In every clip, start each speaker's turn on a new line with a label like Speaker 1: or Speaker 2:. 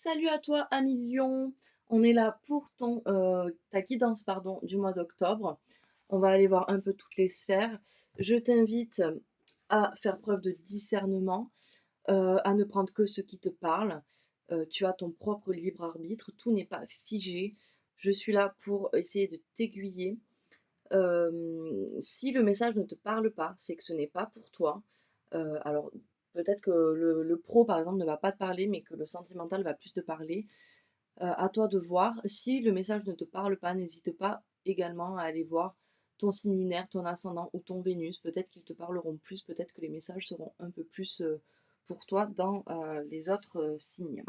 Speaker 1: Salut à toi, ami lion. On est là pour ta guidance pardon, du mois d'octobre. On va aller voir un peu toutes les sphères. Je t'invite à faire preuve de discernement, à ne prendre que ce qui te parle. Tu as ton propre libre arbitre, tout n'est pas figé. Je suis là pour essayer de t'aiguiller. Si le message ne te parle pas, c'est que ce n'est pas pour toi. Alors peut-être que le pro par exemple ne va pas te parler, mais que le sentimental va plus te parler. À toi de voir. Si le message ne te parle pas, n'hésite pas également à aller voir ton signe lunaire, ton ascendant ou ton Vénus. Peut-être qu'ils te parleront plus, peut-être que les messages seront un peu plus pour toi dans les autres signes.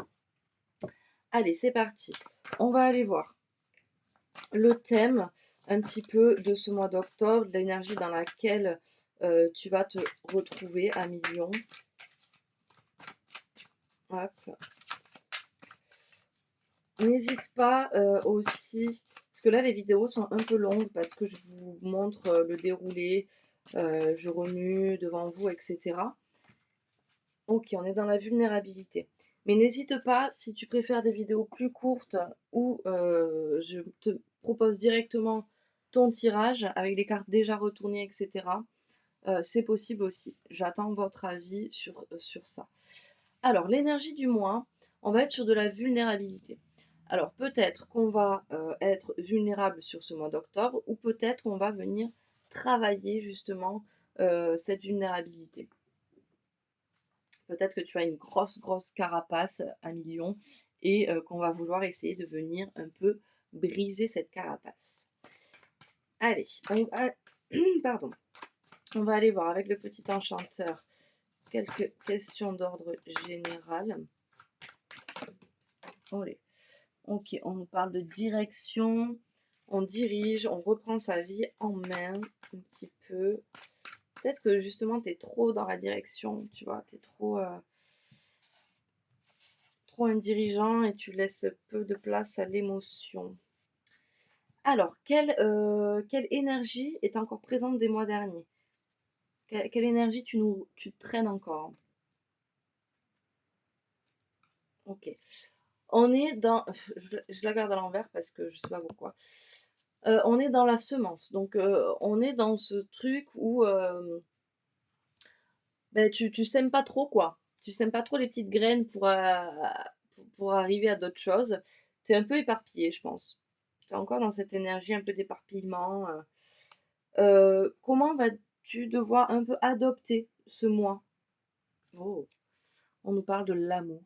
Speaker 1: Allez, c'est parti. On va aller voir le thème un petit peu de ce mois d'octobre, de l'énergie dans laquelle tu vas te retrouver à million. Hop. N'hésite pas aussi, parce que là les vidéos sont un peu longues parce que je vous montre le déroulé, je remue devant vous, etc. Ok, on est dans la vulnérabilité. Mais n'hésite pas, si tu préfères des vidéos plus courtes où je te propose directement ton tirage avec les cartes déjà retournées, etc. C'est possible aussi. J'attends votre avis sur ça. Alors, l'énergie du mois, on va être sur de la vulnérabilité. Alors, peut-être qu'on va être vulnérable sur ce mois d'octobre, ou peut-être qu'on va venir travailler justement cette vulnérabilité. Peut-être que tu as une grosse carapace à millions et qu'on va vouloir essayer de venir un peu briser cette carapace. Allez, pardon. On va aller voir avec le petit enchanteur quelques questions d'ordre général. Allez. Ok, on nous parle de direction, on dirige, on reprend sa vie en main un petit peu. Peut-être que justement tu es trop dans la direction, tu vois, tu es trop un dirigeant et tu laisses peu de place à l'émotion. Alors, quelle énergie est encore présente des mois derniers? Quelle énergie tu traînes encore? Ok. On est dans... Je la garde à l'envers parce que je sais pas pourquoi. On est dans la semence. Donc, on est dans ce truc où ben, tu sèmes pas trop, quoi. Tu sèmes pas trop les petites graines pour arriver à d'autres choses. Tu es un peu éparpillé, je pense. Tu es encore dans cette énergie un peu d'éparpillement. Comment vas-tu devoir un peu adopter ce mois? Oh, on nous parle de l'amour.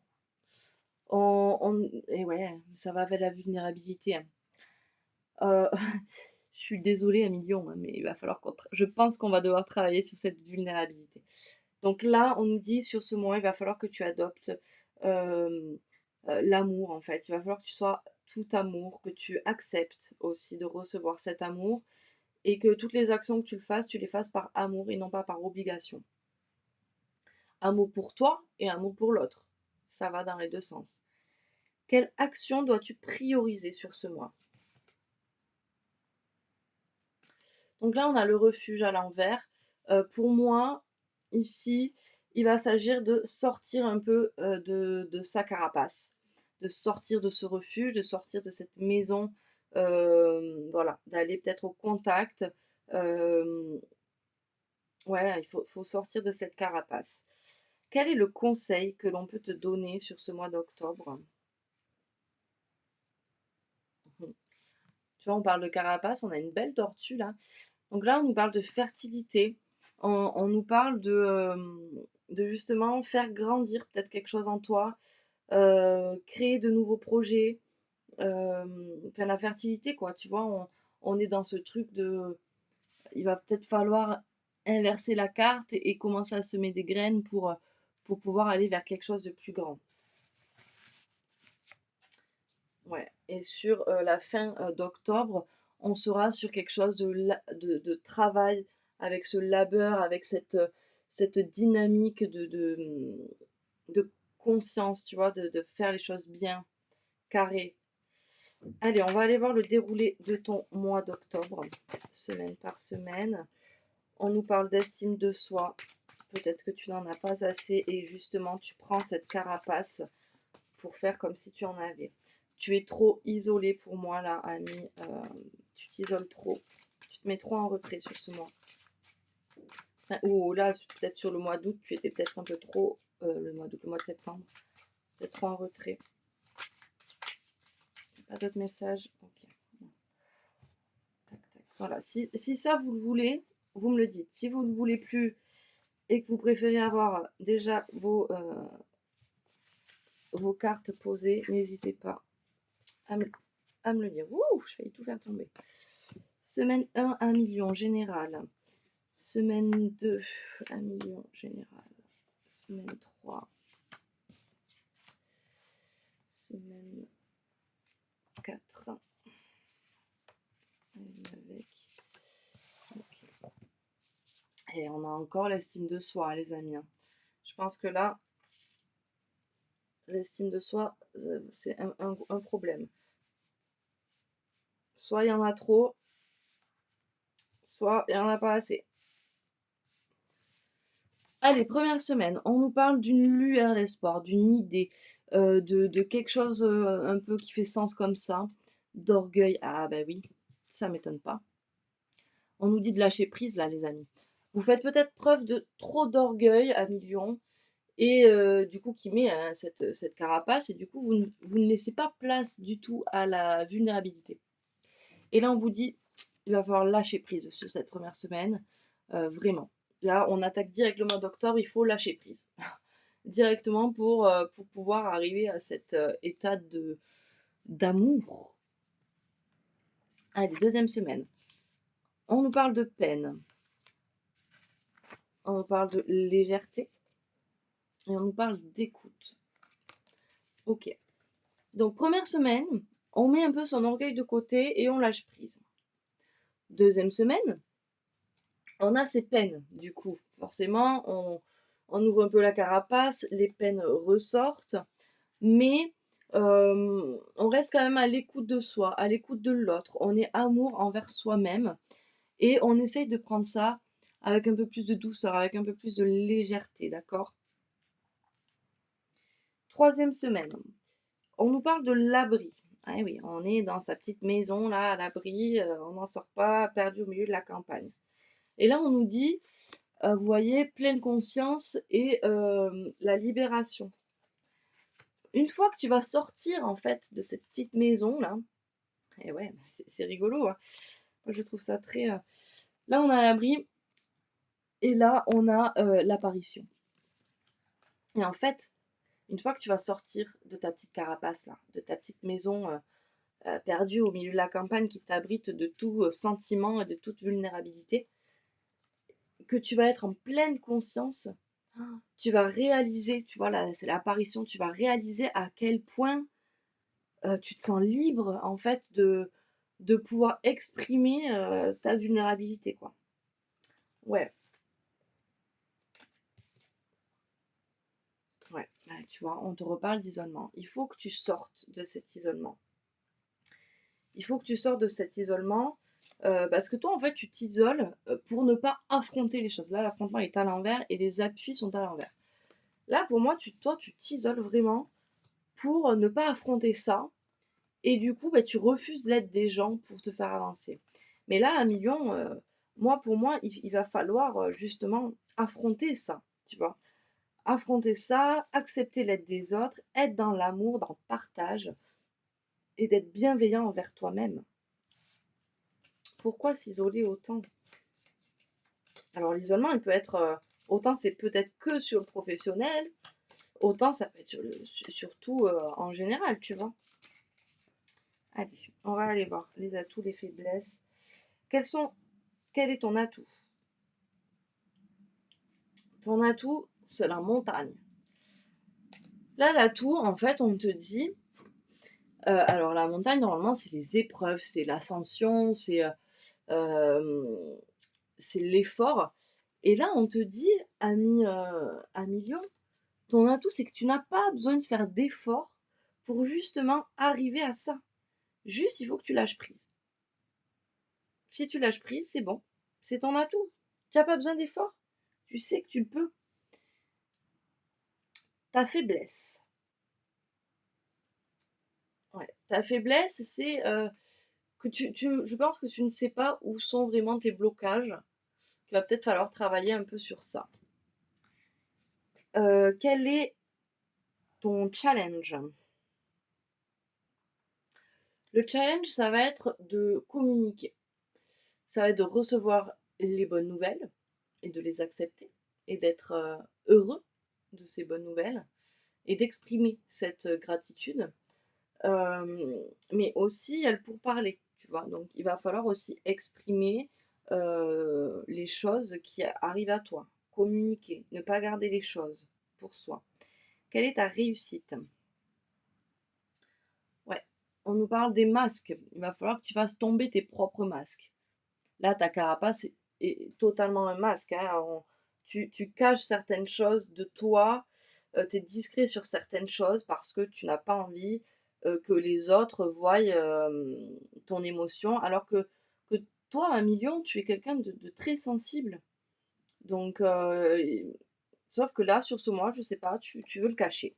Speaker 1: Et ouais, ça va avec la vulnérabilité, hein. Euh, je suis désolée à millions, hein, mais il va falloir je pense qu'on va devoir travailler sur cette vulnérabilité. Donc là, on nous dit sur ce mois, il va falloir que tu adoptes euh, l'amour en fait. Il va falloir que tu sois tout amour, que tu acceptes aussi de recevoir cet amour et que toutes les actions que tu les fasses par amour et non pas par obligation. Amour pour toi et amour pour l'autre. Ça va dans les deux sens. Quelle action dois-tu prioriser sur ce mois? Donc là, on a le refuge à l'envers. Pour moi, ici, il va s'agir de sortir un peu de sa carapace, de sortir de ce refuge, de sortir de cette maison, voilà, d'aller peut-être au contact. Euh, ouais, faut sortir de cette carapace. Quel est le conseil que l'on peut te donner sur ce mois d'octobre? Mhm. Tu vois, on parle de carapace, on a une belle tortue là. Donc là, on nous parle de fertilité, on nous parle de justement faire grandir peut-être quelque chose en toi, créer de nouveaux projets, enfin la fertilité quoi, tu vois, on est dans ce truc de, il va peut-être falloir inverser la carte et commencer à semer des graines pour pouvoir aller vers quelque chose de plus grand. Ouais. Et sur la fin d'octobre, on sera sur quelque chose de travail, avec ce labeur, avec cette dynamique de conscience, tu vois, de faire les choses bien, carré. Allez, on va aller voir le déroulé de ton mois d'octobre, semaine par semaine. On nous parle d'estime de soi. Peut-être que tu n'en as pas assez et justement tu prends cette carapace pour faire comme si tu en avais. Tu es trop isolé pour moi là, ami. Tu t'isoles trop. Tu te mets trop en retrait sur ce mois. Enfin, ou là, peut-être sur le mois d'août, tu étais peut-être un peu trop... le mois d'août, le mois de septembre. Peut-être trop en retrait. Pas d'autres messages. Ok. Tac, tac. Voilà. Si ça, vous le voulez, vous me le dites. Si vous ne le voulez plus et que vous préférez avoir déjà vos cartes posées, n'hésitez pas à me le dire. Ouh, je failli tout faire tomber. Semaine 1, 1 million général. Semaine 2, 1 million général. Semaine 3. Semaine 4. Avec. Okay. Et on a encore l'estime de soi, les amis. Je pense que là, l'estime de soi, c'est un problème. Soit il y en a trop, soit il n'y en a pas assez. Allez, première semaine, on nous parle d'une lueur d'espoir, d'une idée, de quelque chose un peu qui fait sens comme ça, d'orgueil. Ah bah oui, ça m'étonne pas. On nous dit de lâcher prise là, les amis. Vous faites peut-être preuve de trop d'orgueil à millions, et du coup qui met cette carapace, et du coup vous ne laissez pas place du tout à la vulnérabilité. Et là on vous dit, il va falloir lâcher prise sur cette première semaine, vraiment. Là on attaque direct le mois d'octobre, il faut lâcher prise. Directement pour pouvoir arriver à cet état d'amour. Allez, deuxième semaine. On nous parle de peine. On nous parle de légèreté. Et on nous parle d'écoute. Ok. Donc première semaine, on met un peu son orgueil de côté et on lâche prise. Deuxième semaine, on a ses peines, du coup. Forcément, on ouvre un peu la carapace, les peines ressortent, mais on reste quand même à l'écoute de soi, à l'écoute de l'autre. On est amour envers soi-même et on essaye de prendre ça avec un peu plus de douceur, avec un peu plus de légèreté, d'accord? Troisième semaine, on nous parle de l'abri. Ah oui, on est dans sa petite maison là, à l'abri, on n'en sort pas, perdu au milieu de la campagne. Et là, on nous dit, vous voyez, pleine conscience et la libération. Une fois que tu vas sortir en fait de cette petite maison là, et ouais, c'est rigolo, hein. Moi, je trouve ça très. Là, on a l'abri et là, on a l'apparition. Et en fait, une fois que tu vas sortir de ta petite carapace là, de ta petite maison perdue au milieu de la campagne qui t'abrite de tout sentiment et de toute vulnérabilité, que tu vas être en pleine conscience, tu vas réaliser, tu vois, là, c'est l'apparition, tu vas réaliser à quel point tu te sens libre, en fait, de pouvoir exprimer ta vulnérabilité, quoi. Ouais. Ouais, ouais, tu vois, on te reparle d'isolement. Il faut que tu sortes de cet isolement. Il faut que tu sortes de cet isolement parce que toi, en fait, tu t'isoles pour ne pas affronter les choses. Là, l'affrontement est à l'envers et les appuis sont à l'envers. Là, pour moi, toi, tu t'isoles vraiment pour ne pas affronter ça. Et du coup, bah, tu refuses l'aide des gens pour te faire avancer. Mais là, un million, pour moi, il va falloir justement affronter ça, tu vois. Affronter ça, accepter l'aide des autres, être dans l'amour, dans le partage et d'être bienveillant envers toi-même. Pourquoi s'isoler autant? Alors l'isolement, il peut être, autant c'est peut-être que sur le professionnel, autant ça peut être surtout en général, tu vois. Allez, on va aller voir les atouts, les faiblesses. Quel est ton atout? Ton atout, c'est la montagne. Là, l'atout, en fait, on te dit... alors, la montagne, normalement, c'est les épreuves, c'est l'ascension, c'est l'effort. Et là, on te dit, ami Lion, ton atout, c'est que tu n'as pas besoin de faire d'efforts pour justement arriver à ça. Juste, il faut que tu lâches prise. Si tu lâches prise, c'est bon. C'est ton atout. Tu n'as pas besoin d'efforts. Tu sais que tu peux. Ta faiblesse. ta faiblesse, c'est que je pense que tu ne sais pas où sont vraiment tes blocages. Il va peut-être falloir travailler un peu sur ça. Quel est ton challenge? Le challenge, ça va être de communiquer. Ça va être de recevoir les bonnes nouvelles et de les accepter et d'être heureux de ces bonnes nouvelles et d'exprimer cette gratitude. Mais aussi, il y a le pourparler, tu vois. Donc, il va falloir aussi exprimer les choses qui arrivent à toi. Communiquer, ne pas garder les choses pour soi. Quelle est ta réussite? Ouais, on nous parle des masques. Il va falloir que tu fasses tomber tes propres masques. Là, ta carapace est totalement un masque, hein. Tu caches certaines choses de toi, tu es discret sur certaines choses parce que tu n'as pas envie que les autres voient ton émotion, alors que toi, un million, tu es quelqu'un de très sensible. Donc, sauf que là, sur ce mois, je sais pas, tu veux le cacher.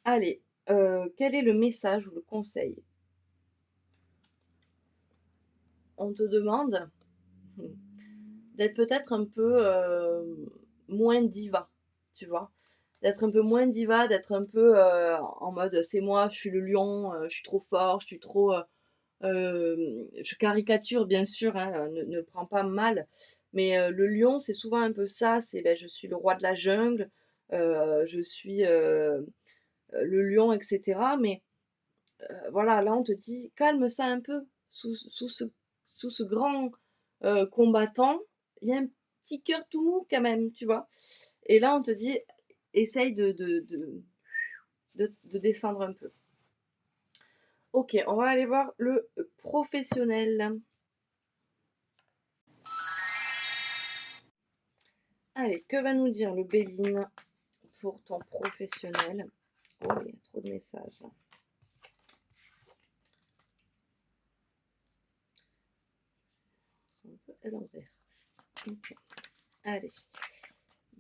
Speaker 1: Allez, quel est le message ou le conseil? On te demande d'être peut-être un peu moins diva, tu vois. D'être un peu moins diva, d'être un peu en mode c'est moi, je suis le lion, je suis trop fort, je suis trop. Je caricature bien sûr, hein, ne le prends pas mal, mais le lion c'est souvent un peu ça, c'est ben, je suis le roi de la jungle, je suis le lion, etc. Mais voilà, là on te dit calme ça un peu, sous ce grand combattant, il y a un petit cœur tout mou quand même, tu vois. Et là on te dit essaye de descendre un peu. Ok, on va aller voir le professionnel. Allez, que va nous dire le Béline pour ton professionnel? Oh, il y a trop de messages là. Un peu à l'envers. Ok. Allez.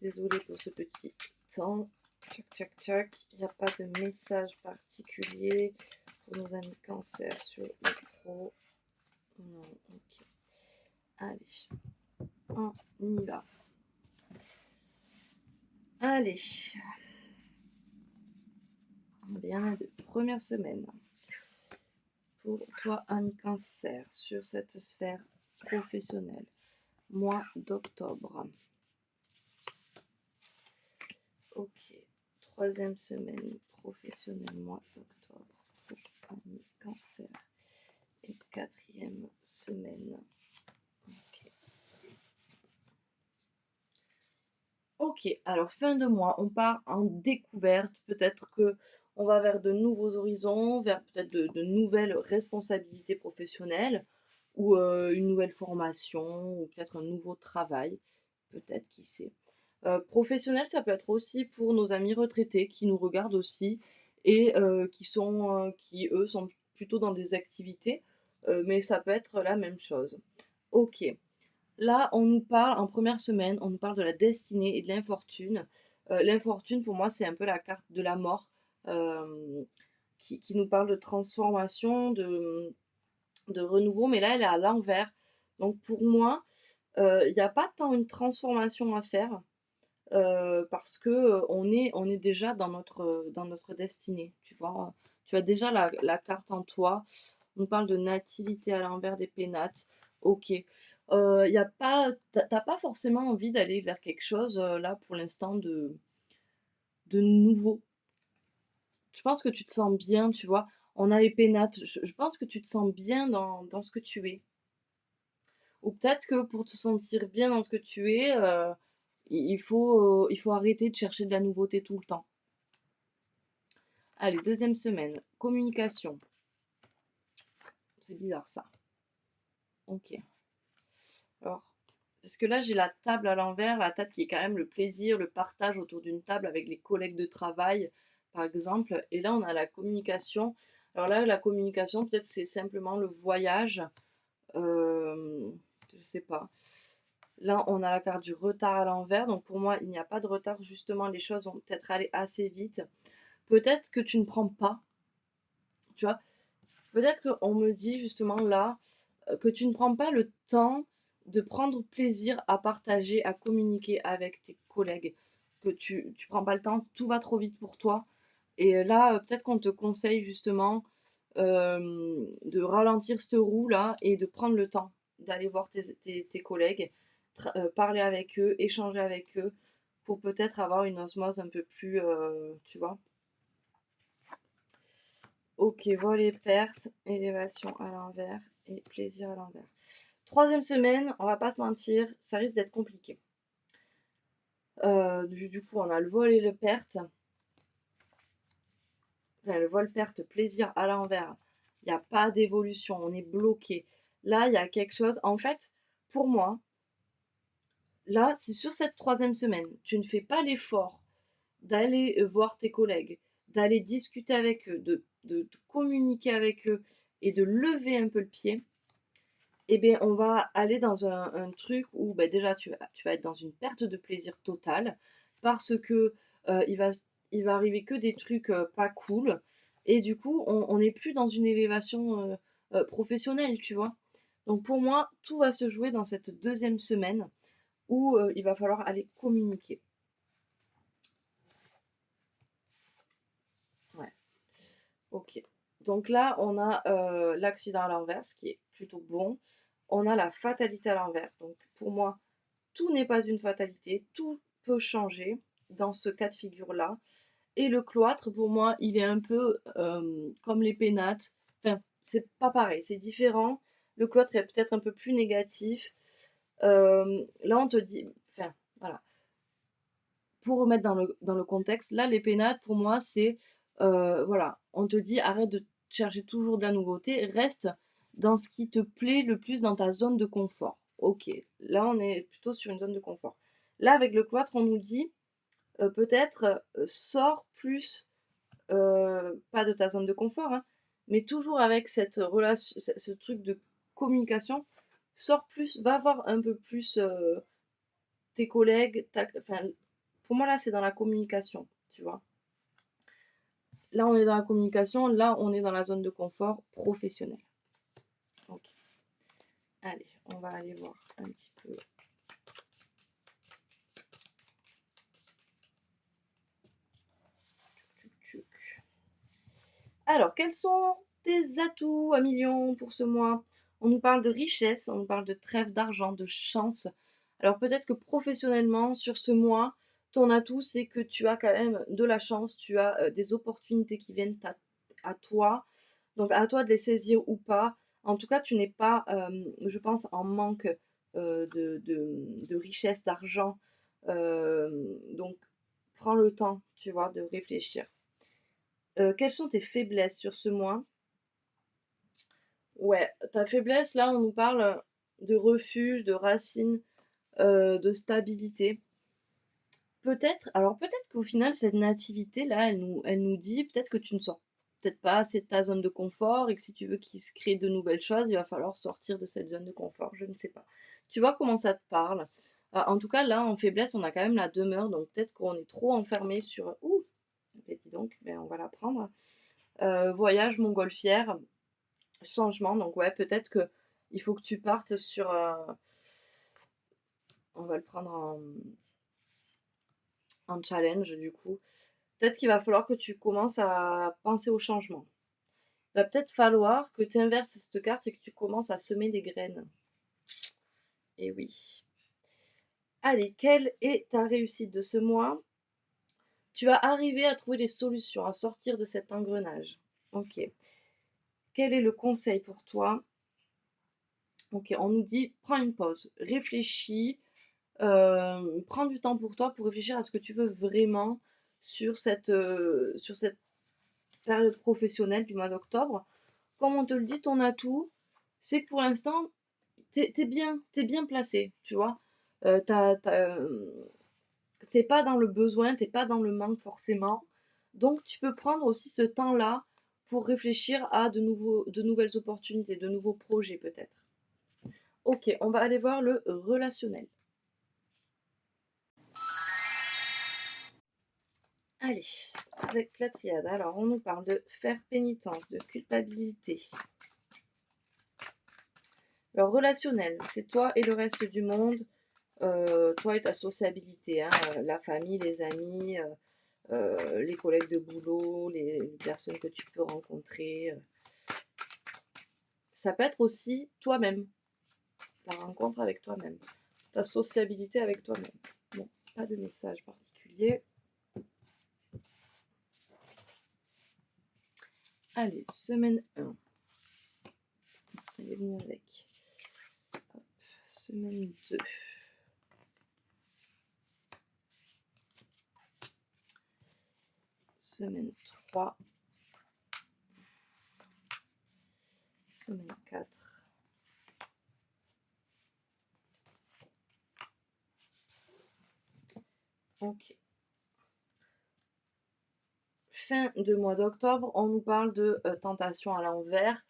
Speaker 1: Désolée pour ce petit temps. Tchac, tchac, tchac. Il n'y a pas de message particulier pour nos amis cancer sur le pro. Non, ok. Allez. On y va. Allez. Bien de première semaine pour toi, ami cancer, sur cette sphère professionnelle. Mois d'octobre. Ok. Troisième semaine professionnelle, mois d'octobre. Pour ami cancer. Et quatrième semaine. Ok, alors fin de mois, on part en découverte. Peut-être que on va vers de nouveaux horizons, vers peut-être de nouvelles responsabilités professionnelles, ou une nouvelle formation, ou peut-être un nouveau travail. Peut-être, qui sait. Professionnel, ça peut être aussi pour nos amis retraités qui nous regardent aussi et qui eux sont plutôt dans des activités, mais ça peut être la même chose. Ok. Là, on nous parle, en première semaine, on nous parle de la destinée et de l'infortune. L'infortune, pour moi, c'est un peu la carte de la mort, euh, qui nous parle de transformation, de renouveau, mais là, elle est à l'envers. Donc, pour moi, il n'y a pas tant une transformation à faire, parce que on est déjà dans notre destinée, tu vois. Tu as déjà la carte en toi. On parle de nativité à l'envers des pénates. Ok. Y a pas, t'as pas forcément envie d'aller vers quelque chose là pour l'instant de nouveau. Je pense que tu te sens bien, tu vois. On a les pénates. Je pense que tu te sens bien dans ce que tu es. Ou peut-être que pour te sentir bien dans ce que tu es, il faut arrêter de chercher de la nouveauté tout le temps. Allez, deuxième semaine. Communication. C'est bizarre ça. Ok. Alors, parce que là, j'ai la table à l'envers, la table qui est quand même le plaisir, le partage autour d'une table avec les collègues de travail, par exemple. Et là, on a la communication. Alors là, la communication, peut-être c'est simplement le voyage. Euh, je sais pas. Là, on a la carte du retard à l'envers. Donc pour moi, il n'y a pas de retard. Justement, les choses vont peut-être aller assez vite. Peut-être que tu ne prends pas tu vois. Peut-être qu'on me dit justement là que tu ne prends pas le temps de prendre plaisir à partager, à communiquer avec tes collègues, que tu prends pas le temps, tout va trop vite pour toi. Et là, peut-être qu'on te conseille justement de ralentir cette roue là et de prendre le temps d'aller voir tes collègues, parler avec eux, échanger avec eux, pour peut-être avoir une osmose un peu plus, tu vois. Ok, vol et perte, élévation à l'envers et plaisir à l'envers. Troisième semaine, on va pas se mentir, ça risque d'être compliqué. Du coup, on a le vol et le perte. Enfin, le vol perte, plaisir à l'envers. Il n'y a pas d'évolution, on est bloqué. Là, il y a quelque chose. En fait, pour moi, là, si sur cette troisième semaine, tu ne fais pas l'effort d'aller voir tes collègues, d'aller discuter avec eux, de communiquer avec eux et de lever un peu le pied, eh bien, on va aller dans un truc où ben, déjà tu vas être dans une perte de plaisir totale parce que il va, il va arriver que des trucs pas cool et du coup on n'est plus dans une élévation professionnelle, tu vois. Donc pour moi, tout va se jouer dans cette deuxième semaine où il va falloir aller communiquer. Ouais, ok. Donc là, on a l'accident à l'envers, ce qui est plutôt bon. On a la fatalité à l'envers. Donc pour moi, tout n'est pas une fatalité, tout peut changer dans ce cas de figure-là. Et le cloître, pour moi, il est un peu comme les pénates. Enfin, c'est pas pareil, c'est différent. Le cloître est peut-être un peu plus négatif. Là, on te dit, enfin, voilà. Pour remettre dans le contexte, là, les pénates, pour moi, c'est, voilà, on te dit, arrête de chercher toujours de la nouveauté, reste dans ce qui te plaît le plus dans ta zone de confort. Ok, là, on est plutôt sur une zone de confort. Là, avec le cloître, on nous dit, peut-être, sors plus, pas de ta zone de confort, hein, mais toujours avec cette relation, ce truc de communication, sors plus, va voir un peu plus tes collègues, enfin, pour moi, là, c'est dans la communication, tu vois. Là, on est dans la communication, là, on est dans la zone de confort professionnelle. Ok. Allez, on va aller voir un petit peu. Alors, quels sont tes atouts à millions pour ce mois? On nous parle de richesse, on nous parle de trêve d'argent, de chance. Alors peut-être que professionnellement, sur ce mois, ton atout, c'est que tu as quand même de la chance, tu as des opportunités qui viennent à toi. Donc à toi de les saisir ou pas. En tout cas, tu n'es pas, je pense, en manque de richesse, d'argent. Donc prends le temps, tu vois, de réfléchir. Quelles sont tes faiblesses sur ce mois? Ouais, ta faiblesse, là, on nous parle de refuge, de racines, de stabilité. Peut-être, alors peut-être qu'au final, cette nativité-là, elle nous dit peut-être que tu ne sors peut-être pas assez de ta zone de confort et que si tu veux qu'il se crée de nouvelles choses, il va falloir sortir de cette zone de confort. Je ne sais pas. Tu vois comment ça te parle? En tout cas, là, en faiblesse, on a quand même la demeure, donc peut-être qu'on est trop enfermé sur. Ouh, ben dis donc, ben on va la prendre. Voyage montgolfière, changement, donc ouais, peut-être que il faut que tu partes sur. On va le prendre en challenge du coup. Peut-être qu'il va falloir que tu commences à penser au changement. Il va peut-être falloir que tu inverses cette carte et que tu commences à semer des graines. Et oui. Allez, quelle est ta réussite de ce mois? Tu vas arriver à trouver des solutions, à sortir de cet engrenage. Ok. Quel est le conseil pour toi? Ok, on nous dit prends une pause, réfléchis, prends du temps pour toi pour réfléchir à ce que tu veux vraiment sur cette période professionnelle du mois d'octobre. Comme on te le dit, ton atout, c'est que pour l'instant, t'es bien placé, tu vois. T'es pas dans le besoin, t'es pas dans le manque forcément. Donc tu peux prendre aussi ce temps-là pour réfléchir à de nouvelles opportunités, de nouveaux projets peut-être. Ok, on va aller voir le relationnel. Allez, avec la triade, alors on nous parle de faire pénitence, de culpabilité. Alors relationnel, c'est toi et le reste du monde, toi et ta sociabilité, hein, la famille, les amis, les collègues de boulot, les personnes que tu peux rencontrer. Ça peut être aussi toi-même, la rencontre avec toi-même, ta sociabilité avec toi-même. Bon, pas de message particulier. Allez, semaine 1. Elle est venue avec. Hop, semaine 2. Semaine 3. Semaine 4. Ok. Fin de mois d'octobre, on nous parle de tentation à l'envers.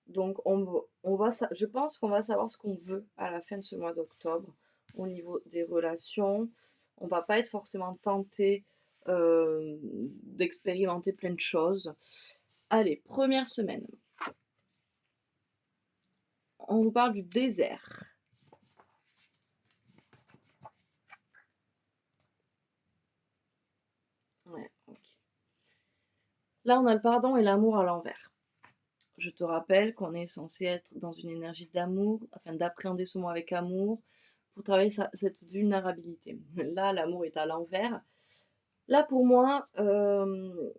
Speaker 1: Donc je pense qu'on va savoir ce qu'on veut à la fin de ce mois d'octobre au niveau des relations. On va pas être forcément tenté d'expérimenter plein de choses. Allez, première semaine. On nous parle du désert. Ouais, ok. Là, on a le pardon et l'amour à l'envers. Je te rappelle qu'on est censé être dans une énergie d'amour, afin d'appréhender ce mois avec amour, pour travailler cette vulnérabilité. Là, l'amour est à l'envers. Là, pour moi,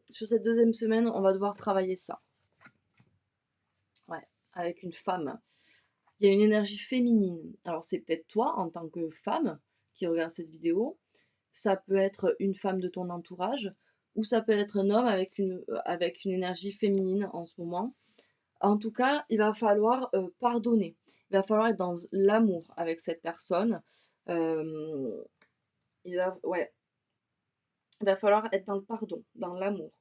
Speaker 1: sur cette deuxième semaine, on va devoir travailler ça. Ouais, avec une femme. Il y a une énergie féminine. Alors, c'est peut-être toi, en tant que femme, qui regarde cette vidéo. Ça peut être une femme de ton entourage, ou ça peut être un homme avec une énergie féminine en ce moment. En tout cas, il va falloir pardonner. Il va falloir être dans l'amour avec cette personne. Euh, ouais, il va falloir être dans le pardon, dans l'amour.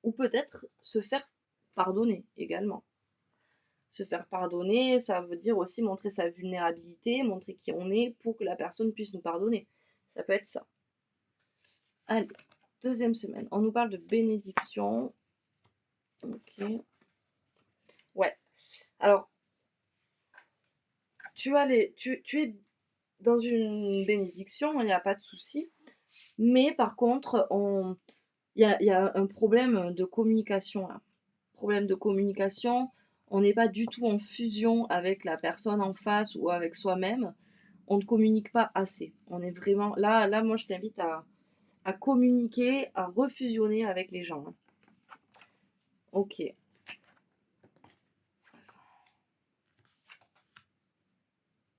Speaker 1: Ou peut-être se faire pardonner également. Se faire pardonner, ça veut dire aussi montrer sa vulnérabilité, montrer qui on est pour que la personne puisse nous pardonner. Ça peut être ça. Allez, deuxième semaine. On nous parle de bénédiction. Ok. Ouais. Alors, tu es dans une bénédiction, il n'y a pas de souci. Mais par contre, il y a un problème de communication là. Problème de communication, on n'est pas du tout en fusion avec la personne en face ou avec soi-même. On ne communique pas assez. On est vraiment là, moi je t'invite à communiquer, à refusionner avec les gens. Ok.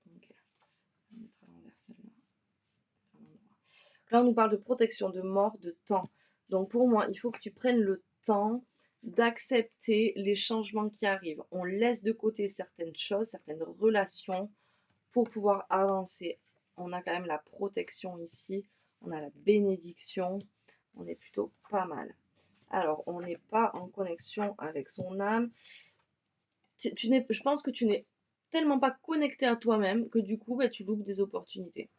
Speaker 1: Ok. On va mettre à l'envers celle-là. Là, on nous parle de protection, de mort, de temps. Donc pour moi, il faut que tu prennes le temps d'accepter les changements qui arrivent. On laisse de côté certaines choses, certaines relations pour pouvoir avancer. On a quand même la protection ici, on a la bénédiction, on est plutôt pas mal. Alors, on n'est pas en connexion avec son âme. Je pense que tu n'es tellement pas connecté à toi-même que du coup, bah, tu loupes des opportunités.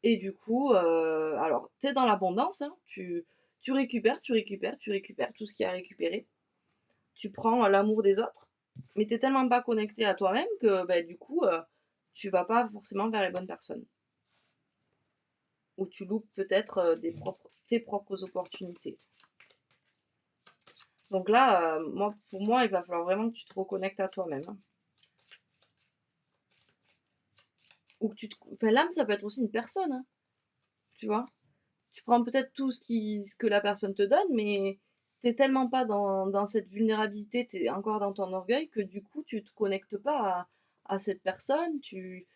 Speaker 1: Et du coup, alors, tu es dans l'abondance, hein, tu récupères tout ce qu'il y a à récupérer. Tu prends l'amour des autres, mais tu n'es tellement pas connecté à toi-même que bah, du coup, tu vas pas forcément vers les bonnes personnes. Ou tu loupes peut-être tes propres opportunités. Donc là, pour moi, il va falloir vraiment que tu te reconnectes à toi-même. Hein. Ou que enfin, l'âme, ça peut être aussi une personne, hein, tu vois. Tu prends peut-être tout ce que la personne te donne, mais t'es tellement pas dans cette vulnérabilité, t'es encore dans ton orgueil, que du coup, tu te connectes pas à cette personne, tu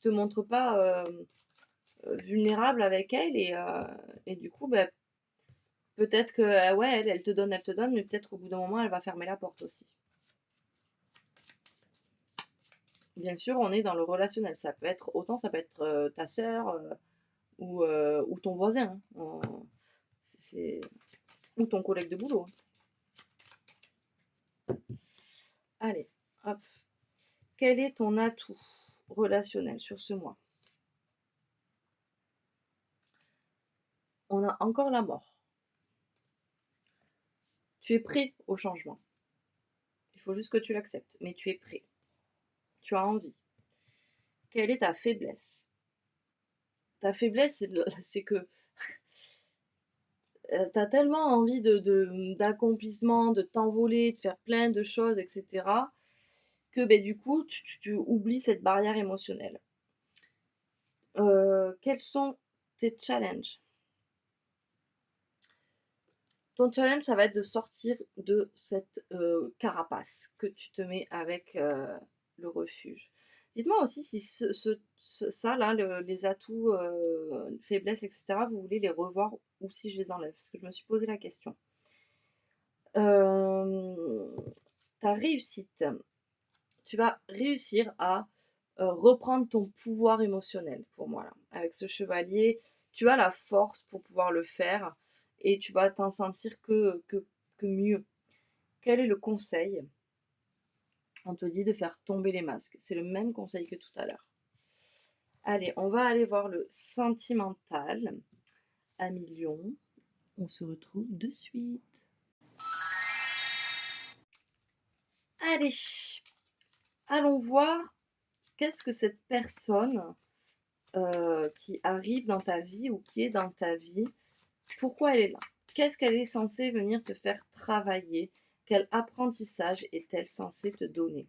Speaker 1: te montres pas vulnérable avec elle, et du coup, bah, peut-être que, ouais, elle te donne, mais peut-être qu'au bout d'un moment, elle va fermer la porte aussi. Bien sûr, on est dans le relationnel. Ça peut être ta sœur ou ton voisin, hein. Ou ton collègue de boulot. Allez, hop. Quel est ton atout relationnel sur ce mois? on a encore la mort. Tu es prêt au changement. Il faut juste que tu l'acceptes, mais tu es prêt. Tu as envie. Quelle est ta faiblesse? Ta faiblesse, c'est que tu as tellement envie d'accomplissement, de t'envoler, de faire plein de choses, etc., que ben, du coup, tu oublies cette barrière émotionnelle. Quels sont tes challenges? Ton challenge, ça va être de sortir de cette carapace que tu te mets avec le refuge. Dites-moi aussi si ça, là, les atouts, faiblesses, etc., vous voulez les revoir ou si je les enlève, parce que je me suis posé la question. Ta réussite, tu vas réussir à reprendre ton pouvoir émotionnel pour moi là. Avec ce chevalier, tu as la force pour pouvoir le faire et tu vas t'en sentir que mieux. Quel est le conseil? On te dit de faire tomber les masques. C'est le même conseil que tout à l'heure. Allez, on va aller voir le sentimental à millions. On se retrouve de suite. Allez, allons voir qu'est-ce que cette personne qui arrive dans ta vie ou qui est dans ta vie, pourquoi elle est là? Qu'est-ce qu'elle est censée venir te faire travailler? Quel apprentissage est-elle censée te donner?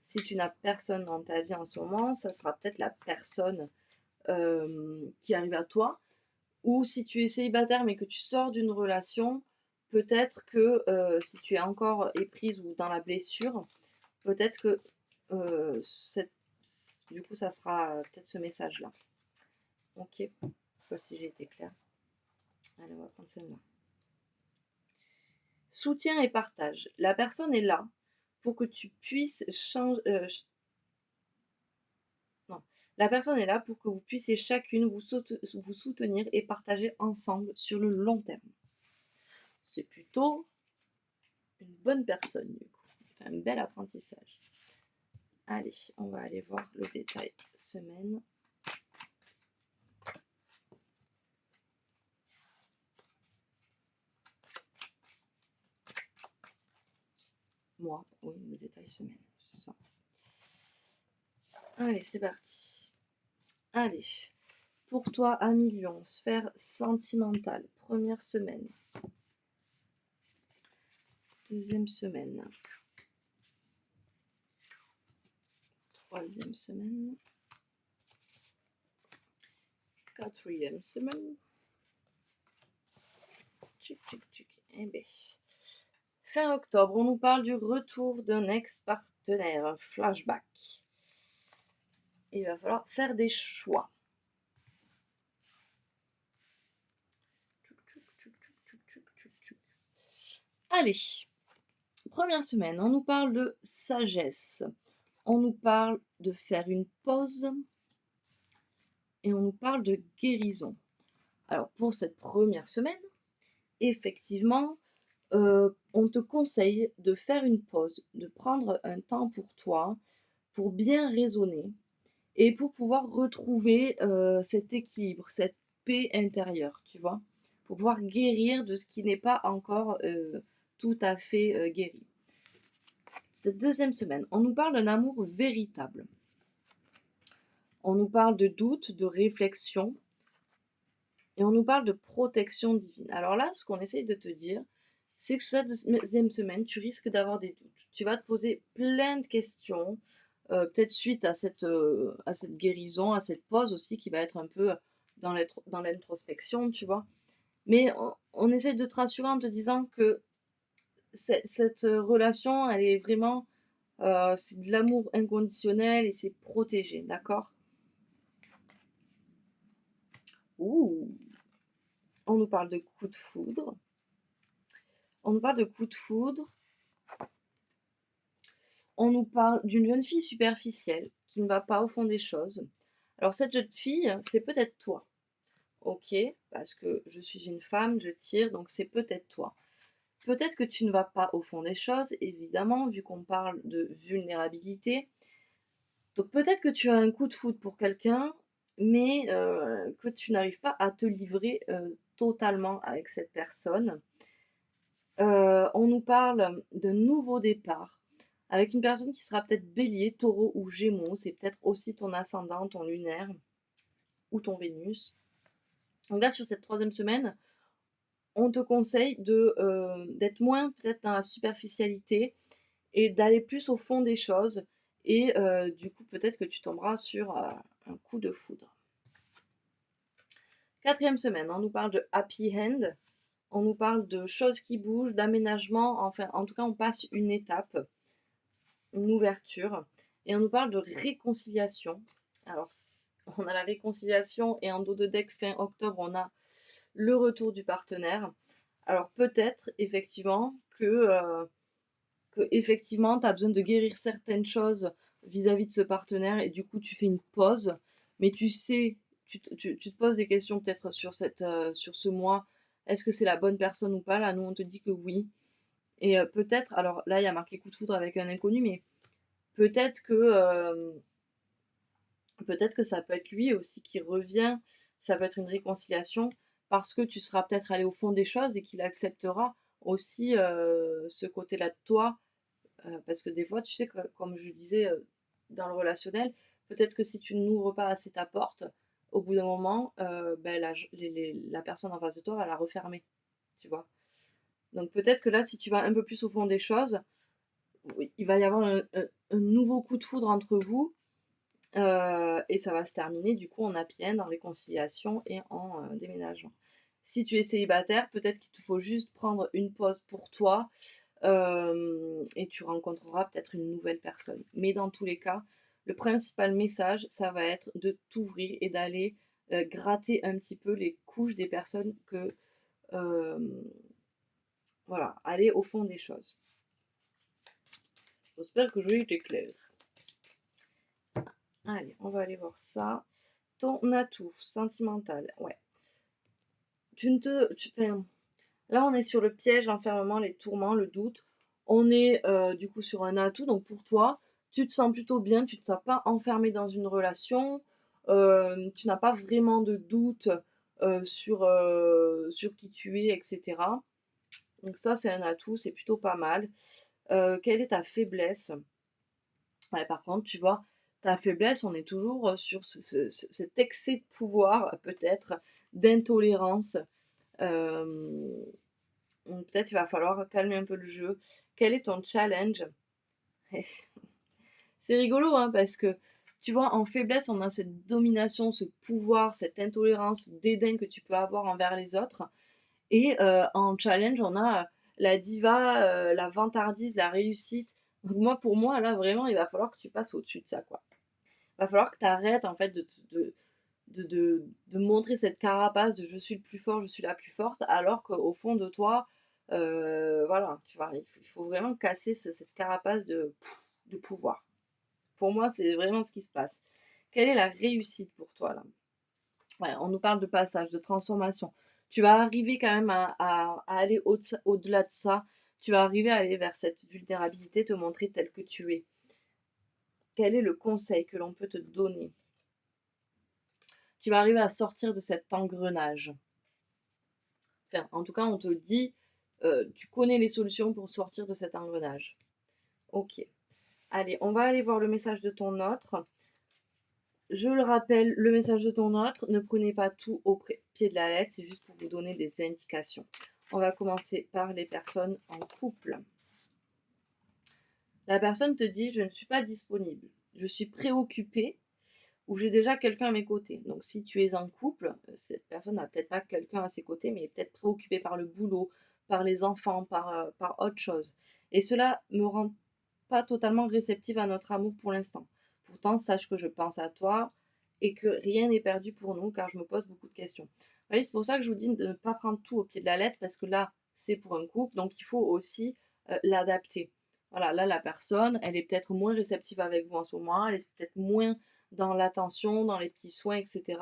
Speaker 1: Si tu n'as personne dans ta vie en ce moment, ça sera peut-être la personne qui arrive à toi. Ou si tu es célibataire mais que tu sors d'une relation, peut-être que si tu es encore éprise ou dans la blessure, peut-être que du coup ça sera peut-être ce message-là. Ok, je sais pas si j'ai été claire. Allez, on va prendre celle-là. Soutien et partage. La personne est là pour que tu puisses changer. Non. La personne est là pour que vous puissiez chacune vous soutenir et partager ensemble sur le long terme. C'est plutôt une bonne personne, du coup. Un bel apprentissage. Allez, on va aller voir le détail semaine. Moi, oui, le détail semaine, c'est ça. Allez, c'est parti. Allez, pour toi, à million, sphère sentimentale, première semaine. Deuxième semaine. Troisième semaine. Quatrième semaine. Tchic, tchic, tchic. Eh bien. Fin octobre, on nous parle du retour d'un ex-partenaire, un flashback. Il va falloir faire des choix. Allez, première semaine, on nous parle de sagesse. On nous parle de faire une pause. Et on nous parle de guérison. Alors, pour cette première semaine, effectivement, on te conseille de faire une pause, de prendre un temps pour toi, pour bien raisonner et pour pouvoir retrouver cet équilibre, cette paix intérieure, tu vois, pour pouvoir guérir de ce qui n'est pas encore tout à fait guéri. Cette deuxième semaine, on nous parle d'un amour véritable. On nous parle de doute, de réflexion, et on nous parle de protection divine. Alors là, ce qu'on essaye de te dire, c'est que cette deuxième semaine, tu risques d'avoir des doutes. Tu vas te poser plein de questions, peut-être suite à cette guérison, à cette pause aussi qui va être un peu dans l'introspection, tu vois. Mais on essaie de te rassurer en te disant que cette relation, elle est vraiment, c'est de l'amour inconditionnel et c'est protégé, d'accord? Ouh, on nous parle de coup de foudre. On nous parle de coup de foudre. On nous parle d'une jeune fille superficielle qui ne va pas au fond des choses. Alors cette jeune fille, c'est peut-être toi. Ok, parce que je suis une femme, je tire, donc c'est peut-être toi. Peut-être que tu ne vas pas au fond des choses, évidemment, vu qu'on parle de vulnérabilité. Donc peut-être que tu as un coup de foudre pour quelqu'un, mais que tu n'arrives pas à te livrer totalement avec cette personne. On nous parle de nouveaux départs avec une personne qui sera peut-être Bélier, Taureau ou Gémeaux. C'est peut-être aussi ton ascendant, ton lunaire ou ton Vénus. Donc là, sur cette 3e semaine, on te conseille d'être moins peut-être dans la superficialité et d'aller plus au fond des choses. Et du coup, peut-être que tu tomberas sur un coup de foudre. 4e semaine, on nous parle de happy end. On nous parle de choses qui bougent, d'aménagement. Enfin, en tout cas, on passe une étape, une ouverture. Et on nous parle de réconciliation. Alors, on a la réconciliation et en dos de deck, fin octobre, on a le retour du partenaire. Alors, peut-être, effectivement, que effectivement, tu as besoin de guérir certaines choses vis-à-vis de ce partenaire et du coup, tu fais une pause. Mais tu sais, tu te poses des questions peut-être sur sur ce mois. Est-ce que c'est la bonne personne ou pas? Là, nous, on te dit que oui. Et peut-être, alors là, il y a marqué coup de foudre avec un inconnu, mais peut-être que ça peut être lui aussi qui revient. Ça peut être une réconciliation parce que tu seras peut-être allé au fond des choses et qu'il acceptera aussi ce côté-là de toi. Parce que des fois, tu sais, comme je disais dans le relationnel, peut-être que si tu n'ouvres pas assez ta porte, au bout d'un moment, ben, la personne en face de toi va la refermer, tu vois. Donc peut-être que là, si tu vas un peu plus au fond des choses, oui, il va y avoir un nouveau coup de foudre entre vous, et ça va se terminer du coup en happy end, en réconciliation et en déménagement. Si tu es célibataire, peut-être qu'il te faut juste prendre une pause pour toi, et tu rencontreras peut-être une nouvelle personne. Mais dans tous les cas, le principal message, ça va être de t'ouvrir et d'aller gratter un petit peu les couches des personnes que... voilà, aller au fond des choses. J'espère que je vais été claire. Allez, on va aller voir ça. Ton atout sentimental, ouais. Là, on est sur le piège, l'enfermement, les tourments, le doute. On est du coup sur un atout. Donc pour toi, tu te sens plutôt bien, tu ne te sens pas enfermé dans une relation. Tu n'as pas vraiment de doute sur qui tu es, etc. Donc ça, c'est un atout, c'est plutôt pas mal. Quelle est ta faiblesse? Ouais, par contre, tu vois, ta faiblesse, on est toujours sur cet excès de pouvoir, peut-être, d'intolérance. Euh, donc peut-être il va falloir calmer un peu le jeu. Quel est ton challenge? C'est rigolo, hein, parce que tu vois, en faiblesse, on a cette domination, ce pouvoir, cette intolérance, ce dédain que tu peux avoir envers les autres. Et en challenge, on a la diva, la vantardise, la réussite. Donc moi, pour moi, là, vraiment, il va falloir que tu passes au-dessus de ça, quoi. Il va falloir que tu arrêtes, en fait, de montrer cette carapace de je suis le plus fort, je suis la plus forte, alors qu'au fond de toi, voilà, tu vois, il faut vraiment casser cette carapace de pouvoir. Pour moi, c'est vraiment ce qui se passe. Quelle est la réussite pour toi, là? Ouais, on nous parle de passage, de transformation. Tu vas arriver quand même à aller au-delà de ça. Tu vas arriver à aller vers cette vulnérabilité, te montrer tel que tu es. Quel est le conseil que l'on peut te donner? Tu vas arriver à sortir de cet engrenage. Enfin, en tout cas, on te dit, tu connais les solutions pour sortir de cet engrenage. Ok. Allez, on va aller voir le message de ton autre. Je le rappelle, le message de ton autre, ne prenez pas tout au pied de la lettre, c'est juste pour vous donner des indications. On va commencer par les personnes en couple. La personne te dit, je ne suis pas disponible, je suis préoccupée ou j'ai déjà quelqu'un à mes côtés. Donc si tu es en couple, cette personne n'a peut-être pas quelqu'un à ses côtés, mais est peut-être préoccupée par le boulot, par les enfants, par autre chose. Et cela me rend pas totalement réceptive à notre amour pour l'instant. Pourtant, sache que je pense à toi et que rien n'est perdu pour nous, car je me pose beaucoup de questions. Vous voyez, c'est pour ça que je vous dis de ne pas prendre tout au pied de la lettre, parce que là, c'est pour un couple, donc il faut aussi l'adapter. Voilà, là, la personne, elle est peut-être moins réceptive avec vous en ce moment, elle est peut-être moins dans l'attention, dans les petits soins, etc.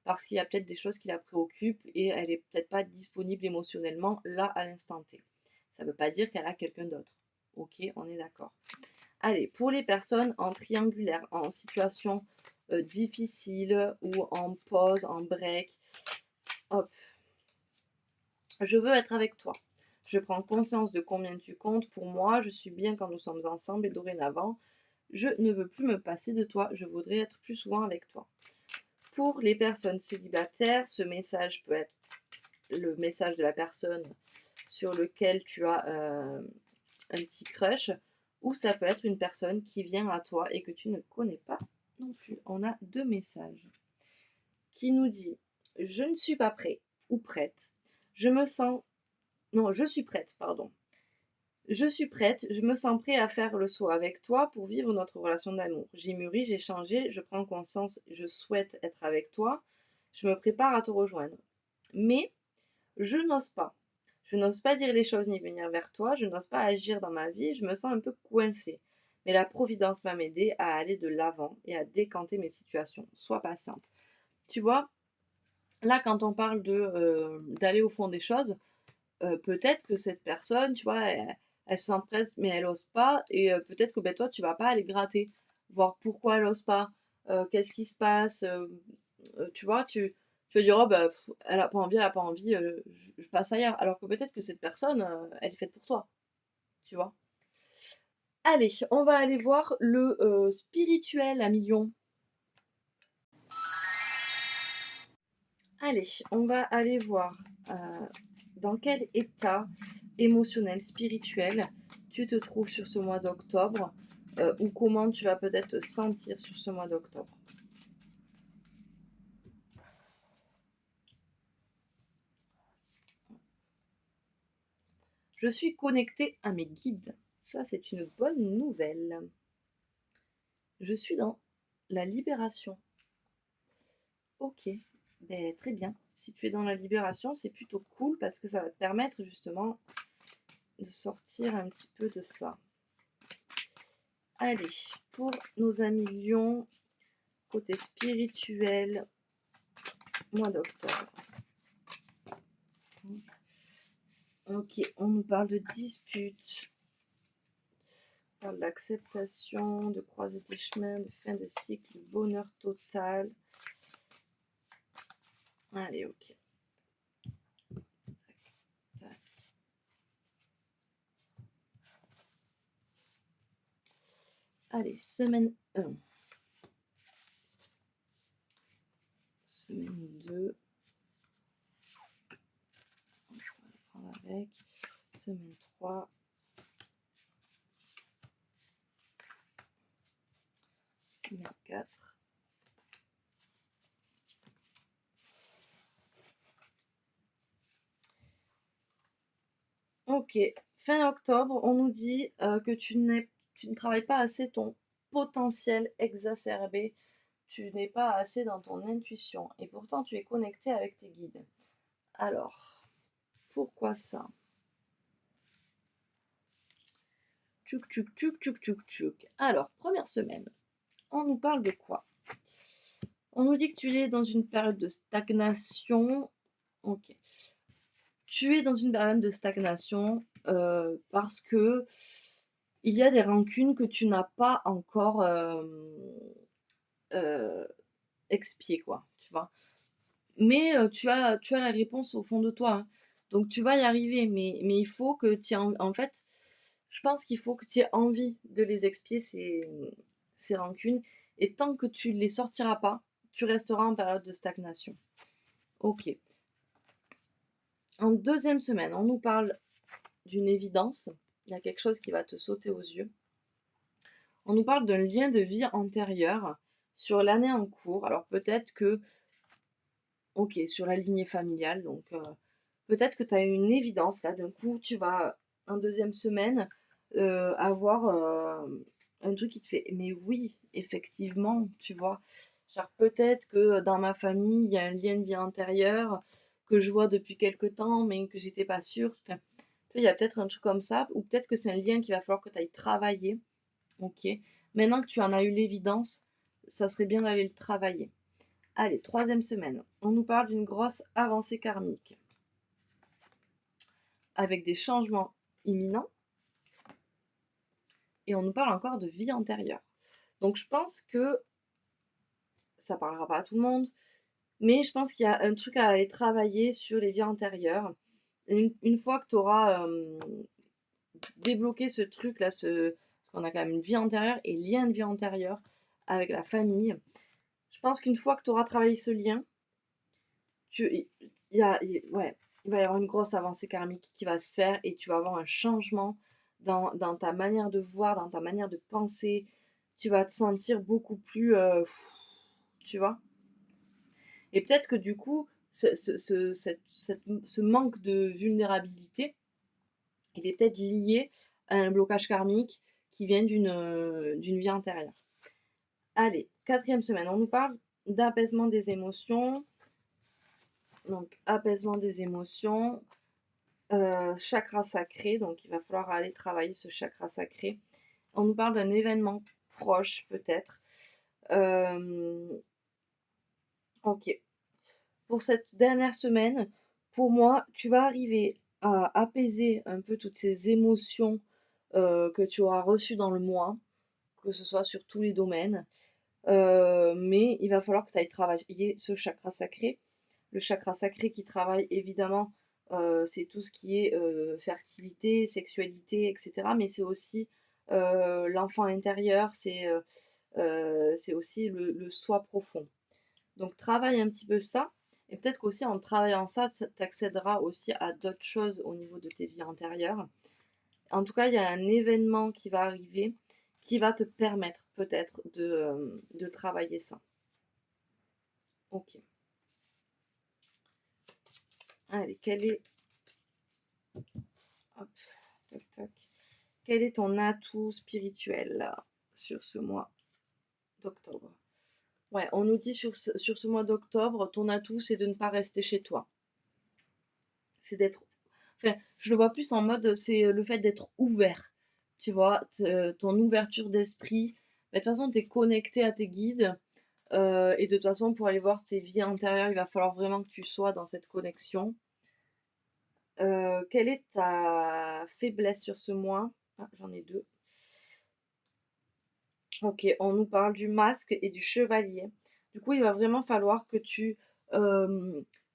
Speaker 1: Parce qu'il y a peut-être des choses qui la préoccupent et elle est peut-être pas disponible émotionnellement là à l'instant T. Ça ne veut pas dire qu'elle a quelqu'un d'autre. Ok, on est d'accord. Allez, pour les personnes en triangulaire, en situation difficile ou en pause, en break, hop. Je veux être avec toi. Je prends conscience de combien tu comptes pour moi. Je suis bien quand nous sommes ensemble et dorénavant, je ne veux plus me passer de toi. Je voudrais être plus souvent avec toi. Pour les personnes célibataires, ce message peut être le message de la personne sur lequel tu as un petit crush, ou ça peut être une personne qui vient à toi et que tu ne connais pas non plus. On a 2 messages qui nous dit: je ne suis pas prêt ou prête. Je me sens non, je suis prête, pardon. Je suis prête, je me sens prêt à faire le saut avec toi pour vivre notre relation d'amour. J'ai mûri, j'ai changé, je prends conscience, je souhaite être avec toi. Je me prépare à te rejoindre. Mais je n'ose pas. Je n'ose pas dire les choses ni venir vers toi, je n'ose pas agir dans ma vie, je me sens un peu coincée. Mais la Providence va m'aider à aller de l'avant et à décanter mes situations. Sois patiente. Tu vois, là, quand on parle d'aller au fond des choses, peut-être que cette personne, tu vois, elle se sent prête, mais elle ose pas. Et peut-être que ben, toi, tu vas pas aller gratter, voir pourquoi elle ose pas, qu'est-ce qui se passe. Tu vois, tu vas dire, oh, bah, elle a pas envie, elle a pas envie, je passe ailleurs. Alors que peut-être que cette personne, elle est faite pour toi, tu vois. Allez, on va aller voir le spirituel à millions. Allez, on va aller voir dans quel état émotionnel, spirituel tu te trouves sur ce mois d'octobre ou comment tu vas peut-être te sentir sur ce mois d'octobre. Je suis connectée à mes guides. Ça, c'est une bonne nouvelle. Je suis dans la libération. Ok, ben, très bien. Si tu es dans la libération, c'est plutôt cool parce que ça va te permettre justement de sortir un petit peu de ça. Allez, pour nos amis lions, côté spirituel, mois d'octobre. Ok, on nous parle de disputes, on parle d'acceptation, de croiser des chemins, de fin de cycle, de bonheur total. Allez, ok. Tac, tac. Allez, semaine 1. Semaine 2. On va le prendre avec. Semaine 3. Semaine 4. Ok, fin octobre, on nous dit que tu ne travailles pas assez ton potentiel exacerbé, tu n'es pas assez dans ton intuition et pourtant tu es connecté avec tes guides. Alors, pourquoi ça? Tchouk tchouk tchouk tchouk tchouk tchouk. Alors, première semaine, on nous parle de quoi? On nous dit que tu es dans une période de stagnation. Ok. Tu es dans une période de stagnation parce que il y a des rancunes que tu n'as pas encore expiées, quoi, tu vois. Mais tu as la réponse au fond de toi, hein. Donc tu vas y arriver, mais il faut que tu aies en fait, je pense qu'il faut que tu aies envie de les expier, ces rancunes. Et tant que tu ne les sortiras pas, tu resteras en période de stagnation. Ok. En deuxième semaine, on nous parle d'une évidence. Il y a quelque chose qui va te sauter aux yeux. On nous parle d'un lien de vie antérieur sur l'année en cours. Alors peut-être que, ok, sur la lignée familiale, donc peut-être que tu as une évidence là, d'un coup tu vas en deuxième semaine avoir un truc qui te fait, mais oui, effectivement, tu vois, genre peut-être que dans ma famille, il y a un lien de vie antérieur que je vois depuis quelque temps, mais que j'étais pas sûre. Enfin, il y a peut-être un truc comme ça, ou peut-être que c'est un lien qu'il va falloir que tu ailles travailler. Ok. Maintenant que tu en as eu l'évidence, ça serait bien d'aller le travailler. Allez, troisième semaine. On nous parle d'une grosse avancée karmique. Avec des changements imminents. Et on nous parle encore de vie antérieure. Donc je pense que ça parlera pas à tout le monde. Mais je pense qu'il y a un truc à aller travailler sur les vies antérieures. une fois que tu auras débloqué ce truc-là, parce qu'on a quand même une vie antérieure et lien de vie antérieure avec la famille, je pense qu'une fois que tu auras travaillé ce lien, ouais, il va y avoir une grosse avancée karmique qui va se faire et tu vas avoir un changement dans ta manière de voir, dans ta manière de penser. Tu vas te sentir beaucoup plus, tu vois. Et peut-être que du coup, ce manque de vulnérabilité, il est peut-être lié à un blocage karmique qui vient d'une vie antérieure. Allez, 4e semaine, on nous parle d'apaisement des émotions. Donc, apaisement des émotions, chakra sacré, donc il va falloir aller travailler ce chakra sacré. On nous parle d'un événement proche, peut-être. Ok. Pour cette dernière semaine, pour moi, tu vas arriver à apaiser un peu toutes ces émotions que tu auras reçues dans le mois, que ce soit sur tous les domaines. Mais il va falloir que tu ailles travailler ce chakra sacré. Le chakra sacré qui travaille évidemment, c'est tout ce qui est fertilité, sexualité, etc. Mais c'est aussi l'enfant intérieur, c'est aussi le soi profond. Donc travaille un petit peu ça. Et peut-être qu'aussi en travaillant ça, tu accéderas aussi à d'autres choses au niveau de tes vies antérieures. En tout cas, il y a un événement qui va arriver qui va te permettre peut-être de travailler ça. Ok. Allez, hop, tac, tac. Quel est ton atout spirituel là, sur ce mois d'octobre? Ouais, on nous dit sur ce mois d'octobre, ton atout, c'est de ne pas rester chez toi. C'est d'être... Enfin, je le vois plus en mode, c'est le fait d'être ouvert. Tu vois, ton ouverture d'esprit. De toute façon, tu es connecté à tes guides. Et de toute façon, pour aller voir tes vies intérieures, il va falloir vraiment que tu sois dans cette connexion. Quelle est ta faiblesse sur ce mois? Ah, j'en ai deux. Ok, on nous parle du masque et du chevalier. Du coup, il va vraiment falloir que tu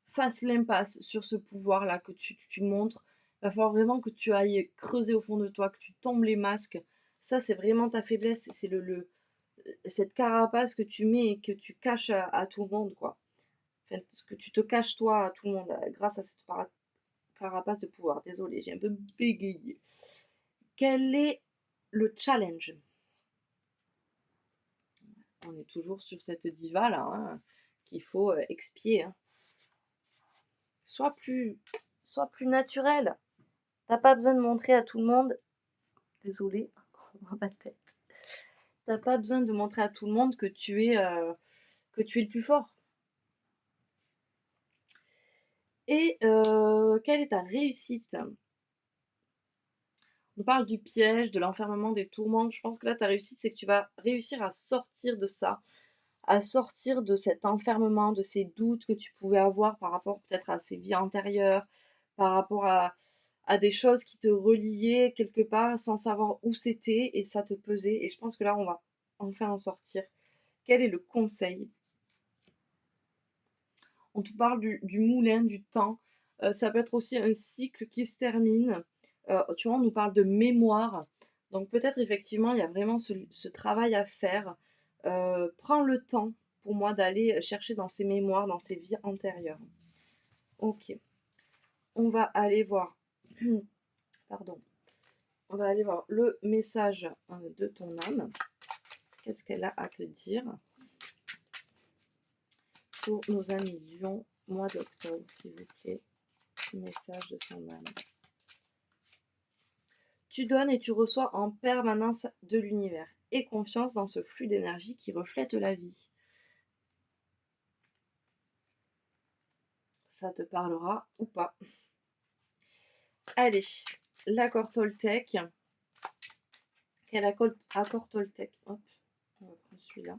Speaker 1: fasses l'impasse sur ce pouvoir-là, que tu montres. Il va falloir vraiment que tu ailles creuser au fond de toi, que tu tombes les masques. Ça, c'est vraiment ta faiblesse. C'est cette carapace que tu mets et que tu caches à tout le monde, quoi. Enfin, que tu te caches toi à tout le monde grâce à cette carapace de pouvoir. Désolée, j'ai un peu bégayé. Quel est le challenge? On est toujours sur cette diva là, hein, qu'il faut expier. Hein. Sois plus, sois plus naturel. T'as pas besoin de montrer à tout le monde. Désolée, ma tête. T'as pas besoin de montrer à tout le monde que tu es le plus fort. Et quelle est ta réussite? On parle du piège, de l'enfermement, des tourments. Je pense que là, ta réussite, c'est que tu vas réussir à sortir de ça, à sortir de cet enfermement, de ces doutes que tu pouvais avoir par rapport peut-être à ces vies antérieures, par rapport à des choses qui te reliaient quelque part sans savoir où c'était et ça te pesait. Et je pense que là, on va enfin en sortir. Quel est le conseil? On te parle du moulin, du temps. Ça peut être aussi un cycle qui se termine. Tu vois, on nous parle de mémoire. Donc peut-être effectivement, il y a vraiment ce travail à faire. Prends le temps pour moi d'aller chercher dans ces mémoires, dans ces vies antérieures. Ok. On va aller voir. Pardon. On va aller voir le message de ton âme. Qu'est-ce qu'elle a à te dire pour nos amis Lion, mois d'octobre, s'il vous plaît. Message de son âme. Tu donnes et tu reçois en permanence de l'univers. Aie confiance dans ce flux d'énergie qui reflète la vie. Ça te parlera ou pas. Allez, l'accord Toltec. Quel accord Toltec? Hop, on va prendre celui-là.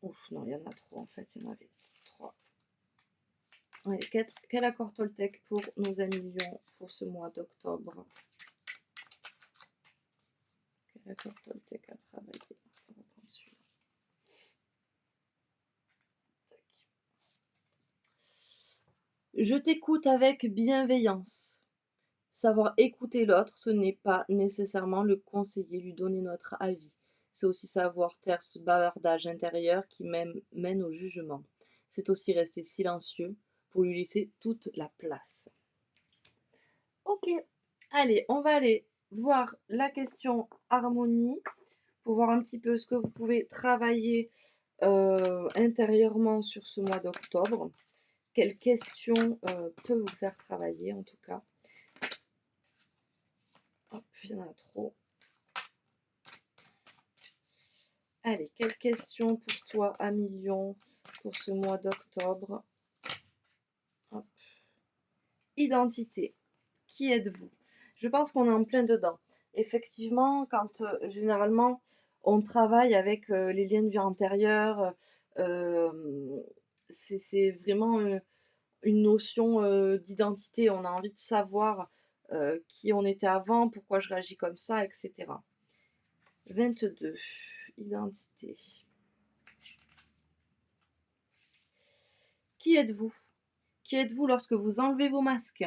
Speaker 1: Ouf, non, il y en a trop en fait, il y en avait 3. Allez, quel accord Toltec pour nos amis Lions pour ce mois d'octobre? Quel accord Toltec à travailler? On va prendre celui-là. Je t'écoute avec bienveillance. Savoir écouter l'autre, ce n'est pas nécessairement le conseiller, lui donner notre avis. C'est aussi savoir taire ce bavardage intérieur qui mène au jugement. C'est aussi rester silencieux pour lui laisser toute la place. Ok, allez, on va aller voir la question harmonie pour voir un petit peu ce que vous pouvez travailler intérieurement sur ce mois d'octobre. Quelle question peut vous faire travailler en tout cas. Hop, il y en a trop. Allez, quelle question pour toi, Amilion, pour ce mois d'octobre? Identité. Qui êtes-vous? Je pense qu'on est en plein dedans. Effectivement, quand généralement on travaille avec les liens de vie antérieurs, c'est vraiment une notion d'identité. On a envie de savoir qui on était avant, pourquoi je réagis comme ça, etc. 22. Identité. Qui êtes-vous? Qui êtes-vous lorsque vous enlevez vos masques?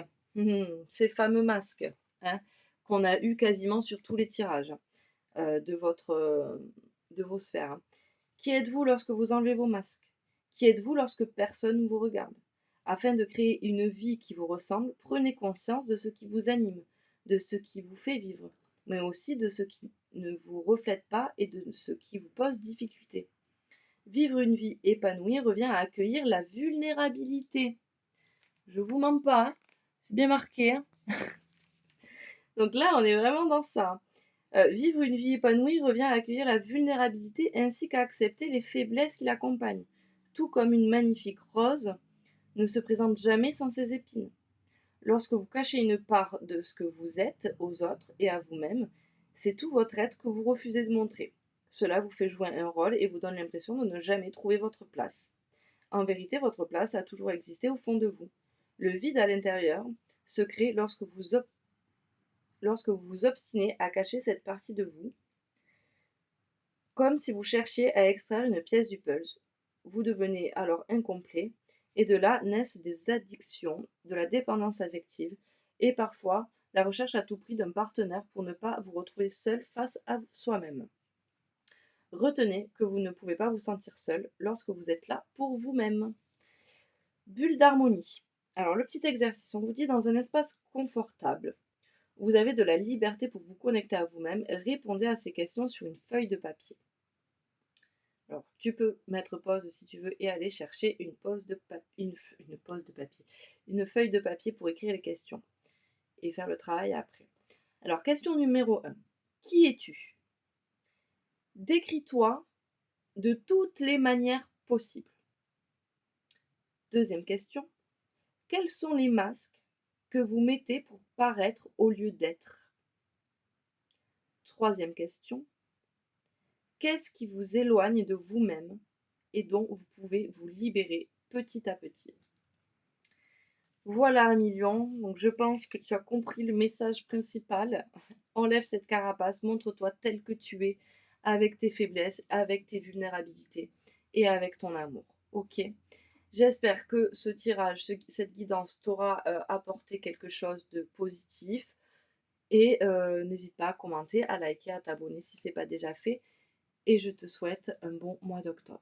Speaker 1: Ces fameux masques hein, qu'on a eu quasiment sur tous les tirages de vos sphères. Qui êtes-vous lorsque vous enlevez vos masques? Qui êtes-vous lorsque personne ne vous regarde? Afin de créer une vie qui vous ressemble, prenez conscience de ce qui vous anime, de ce qui vous fait vivre, mais aussi de ce qui ne vous reflète pas et de ce qui vous pose difficulté. Vivre une vie épanouie revient à accueillir la vulnérabilité. Je vous mens pas, hein. C'est bien marqué. Hein. Donc là, on est vraiment dans ça. Vivre une vie épanouie revient à accueillir la vulnérabilité ainsi qu'à accepter les faiblesses qui l'accompagnent. Tout comme une magnifique rose ne se présente jamais sans ses épines. Lorsque vous cachez une part de ce que vous êtes aux autres et à vous-même, c'est tout votre être que vous refusez de montrer. Cela vous fait jouer un rôle et vous donne l'impression de ne jamais trouver votre place. En vérité, votre place a toujours existé au fond de vous. Le vide à l'intérieur se crée lorsque vous vous obstinez à cacher cette partie de vous, comme si vous cherchiez à extraire une pièce du puzzle. Vous devenez alors incomplet, et de là naissent des addictions, de la dépendance affective, et parfois la recherche à tout prix d'un partenaire pour ne pas vous retrouver seul face à soi-même. Retenez que vous ne pouvez pas vous sentir seul lorsque vous êtes là pour vous-même. Bulle d'harmonie. Alors le petit exercice, on vous dit dans un espace confortable. Vous avez de la liberté pour vous connecter à vous-même. Répondez à ces questions sur une feuille de papier. Alors, tu peux mettre pause si tu veux et aller chercher une feuille de papier pour écrire les questions et faire le travail après. Alors, question numéro 1. Qui es-tu? Décris-toi de toutes les manières possibles. Deuxième question. Quels sont les masques que vous mettez pour paraître au lieu d'être? Troisième question. Qu'est-ce qui vous éloigne de vous-même et dont vous pouvez vous libérer petit à petit? Voilà, Million. Donc, je pense que tu as compris le message principal. Enlève cette carapace, montre-toi tel que tu es, avec tes faiblesses, avec tes vulnérabilités et avec ton amour. Ok? J'espère que ce tirage, cette guidance t'aura apporté quelque chose de positif. Et n'hésite pas à commenter, à liker, à t'abonner si ce n'est pas déjà fait. Et je te souhaite un bon mois d'octobre.